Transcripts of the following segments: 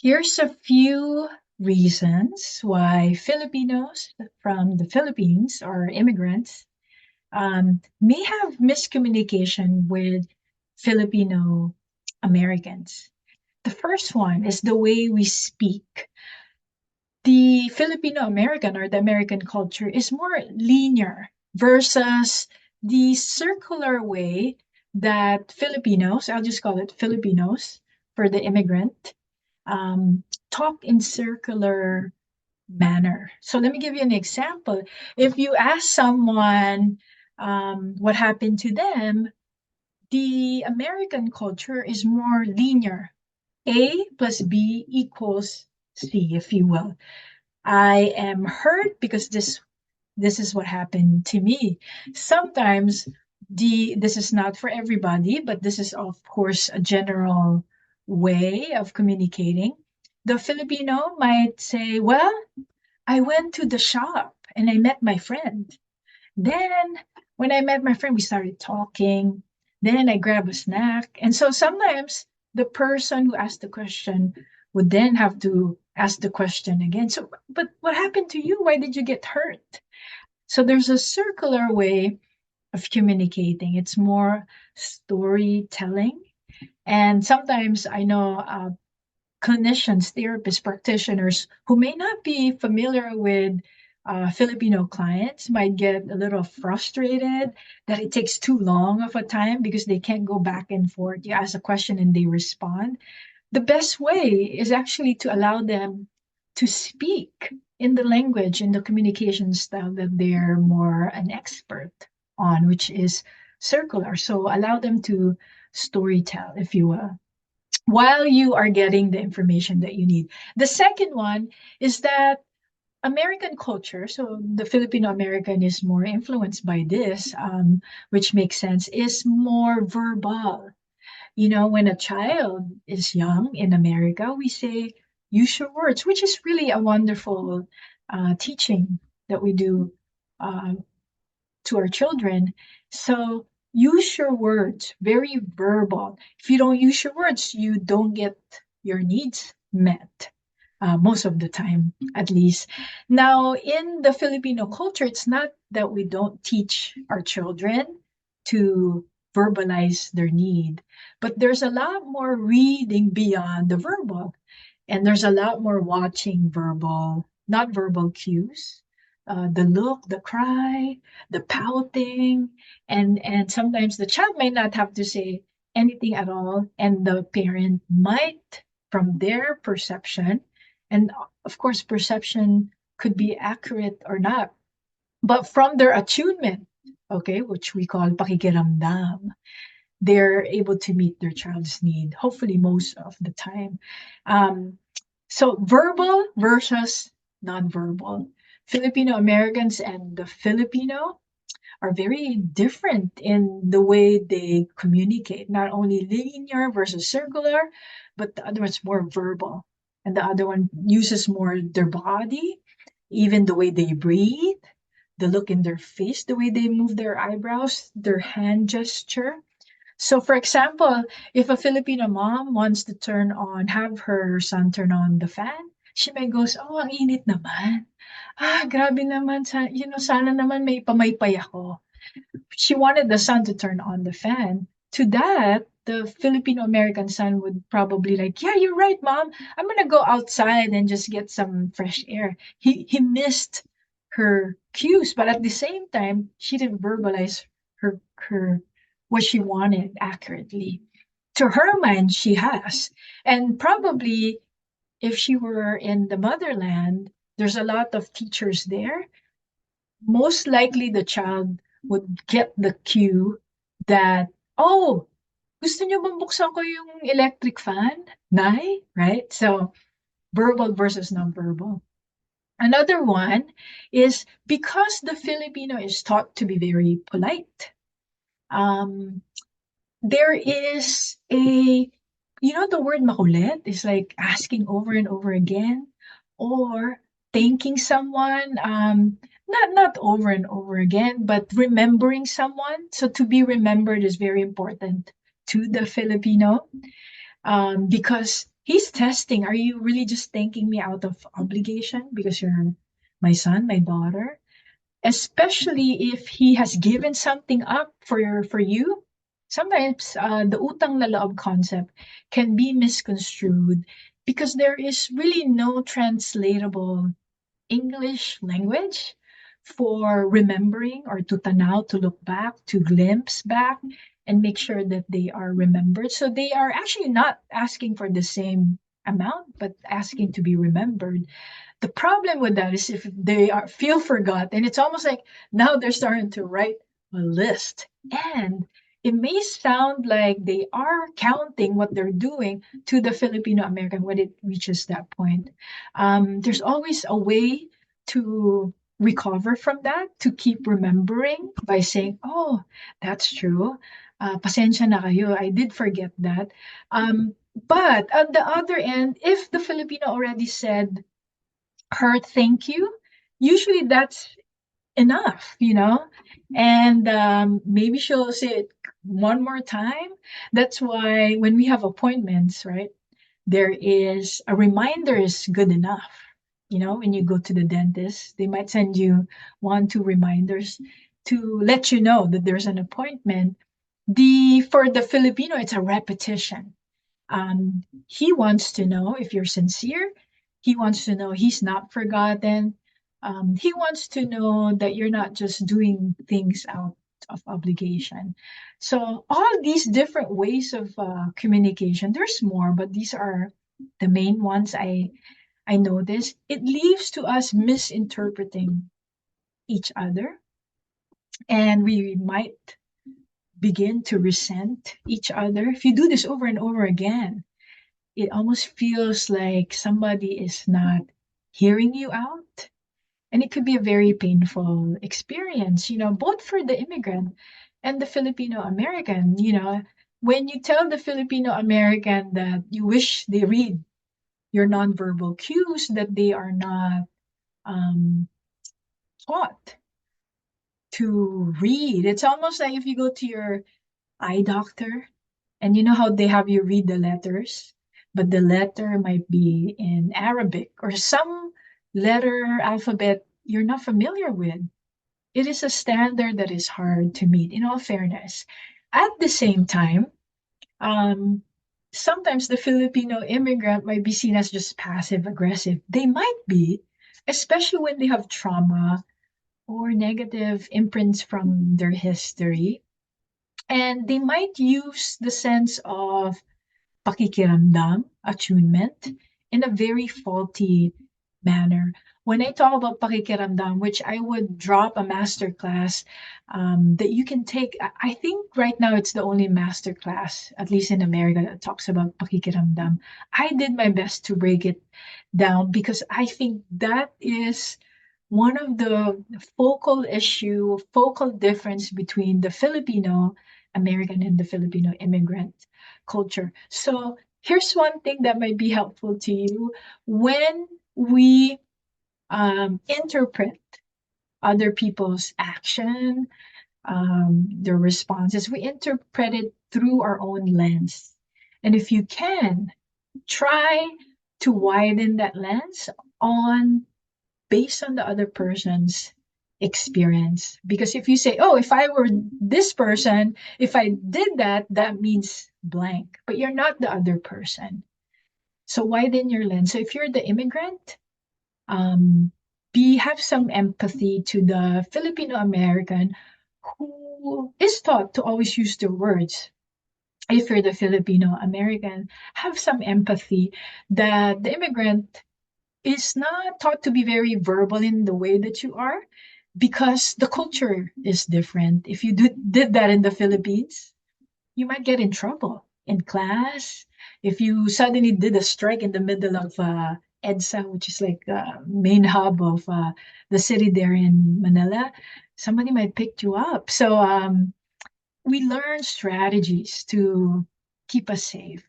Here's a few reasons why Filipinos from the Philippines or immigrants may have miscommunication with Filipino Americans. The first one is the way we speak. The Filipino American or the American culture is more linear versus the circular way that Filipinos, I'll just call it Filipinos for the immigrant, talk in circular manner. So let me give you an example. If you ask someone what happened to them, the American culture is more linear. A plus B equals C, if you will. I am hurt because this is what happened to me. Sometimes this is not for everybody, but this is of course a general way of communicating. The Filipino might say, well, I went to the shop and I met my friend. Then when I met my friend, we started talking. Then I grabbed a snack. And so sometimes the person who asked the question would then have to ask the question again. So, but what happened to you? Why did you get hurt? So there's a circular way of communicating. It's more storytelling. And sometimes I know clinicians, therapists, practitioners who may not be familiar with Filipino clients might get a little frustrated that it takes too long of a time because they can't go back and forth. You ask a question and they respond. The best way is actually to allow them to speak in the language, in the communication style that they're more an expert on, which is circular. So allow them to storytell, if you will, while you are getting the information that you need. The second one is that American culture, so the Filipino American is more influenced by this, which makes sense, is more verbal. You know, when a child is young in America, we say, use your words, which is really a wonderful teaching that we do uh, to our children. So use your words, very verbal. If you don't use your words, you don't get your needs met. Most of the time, at least. Now, in the Filipino culture, it's not that we don't teach our children to verbalize their need, but there's a lot more reading beyond the verbal, and there's a lot more watching verbal, not verbal cues. The look, the cry, the pouting, and sometimes the child may not have to say anything at all, and the parent might, from their perception, and of course, perception could be accurate or not, but from their attunement, okay, which we call pakikiramdam, they're able to meet their child's need, hopefully most of the time. Um, so verbal versus nonverbal. Filipino Americans and the Filipino are very different in the way they communicate, not only linear versus circular, but the other one's more verbal. And the other one uses more their body, even the way they breathe, the look in their face, the way they move their eyebrows, their hand gesture. So, for example, if a Filipino mom wants to have her son turn on the fan, she may goes, oh, ang init naman. Grabe naman. Sana naman may pamaypay ako. She wanted the son to turn on the fan. To that, the Filipino American son would probably like, yeah, you're right, mom. I'm gonna go outside and just get some fresh air. He missed her cues, but at the same time, she didn't verbalize her what she wanted accurately. To her mind, she has. And probably if she were in the motherland, there's a lot of teachers there. Most likely the child would get the cue that, oh, gusto niyo bang buksan ko yung electric fan? Nay? Right? So verbal versus nonverbal. Another one is because the Filipino is taught to be very polite. There is the word makulit is like asking over and over again or thanking someone, not over and over again, but remembering someone. So to be remembered is very important to the Filipino, because he's testing. Are you really just thanking me out of obligation because you're my son, my daughter? Especially if he has given something up for you. Sometimes the utang na loob concept can be misconstrued because there is really no translatable English language for remembering or to tanaw, to look back, to glimpse back, and make sure that they are remembered. So they are actually not asking for the same amount, but asking to be remembered. The problem with that is if they are feel forgotten, it's almost like now they're starting to write a list. And it may sound like they are counting what they're doing to the Filipino American when it reaches that point. There's always a way to recover from that, to keep remembering by saying, oh, that's true. Pasensya na kayo. I did forget that. But on the other end, if the Filipino already said her thank you, usually that's enough, and maybe she'll say it one more time. That's why when we have appointments, right, there is a reminder is good enough. When you go to the dentist, they might send you 1, 2 reminders to let you know that there's an appointment. For the Filipino, it's a repetition. He wants to know if you're sincere. He wants to know he's not forgotten. He wants to know that you're not just doing things out of obligation. So all these different ways of communication, there's more, but these are the main ones I noticed. It leaves to us misinterpreting each other, and we might begin to resent each other if you do this over and over again. It almost feels like somebody is not hearing you out. And it could be a very painful experience, both for the immigrant and the Filipino American. When you tell the Filipino American that you wish they read your nonverbal cues, that they are not um, taught to read. It's almost like if you go to your eye doctor and you know how they have you read the letters, but the letter might be in Arabic or some letter alphabet you're not familiar with. It is a standard that is hard to meet, in all fairness. At the same time, um, sometimes the Filipino immigrant might be seen as just passive aggressive. They might be, especially when they have trauma or negative imprints from their history. And they might use the sense of pakikiramdam, attunement, in a very faulty manner. When I talk about pakikiramdam, which I would drop a masterclass that you can take, I think right now it's the only masterclass, at least in America, that talks about pakikiramdam. I did my best to break it down because I think that is one of the focal difference between the Filipino American and the Filipino immigrant culture. So here's one thing that might be helpful to you when we interpret other people's action, their responses. We interpret it through our own lens. And if you can, try to widen that lens on based on the other person's experience. Because if you say, oh, if I were this person, if I did that, that means blank, but you're not the other person. So widen your lens. So if you're the immigrant, um, have some empathy to the Filipino American who is taught to always use their words. If you're the Filipino American, have some empathy that the immigrant is not taught to be very verbal in the way that you are because the culture is different. If you did that in the Philippines, you might get in trouble in class. If you suddenly did a strike in the middle of EDSA, which is like the main hub of the city there in Manila, somebody might pick you up. So we learn strategies to keep us safe.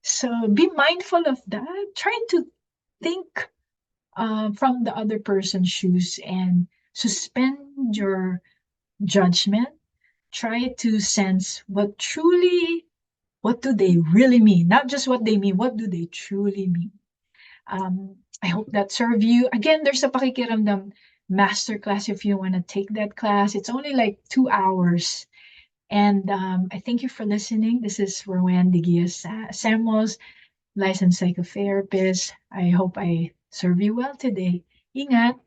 So be mindful of that. Try to think from the other person's shoes and suspend your judgment. Try to sense what truly what do they really mean? Not just what they mean, what do they truly mean? I hope that serve you. Again, there's a pakikiramdam masterclass if you want to take that class. It's only like 2 hours. And I thank you for listening. This is Roanne Samuels, licensed psychotherapist. I hope I serve you well today. Ingat!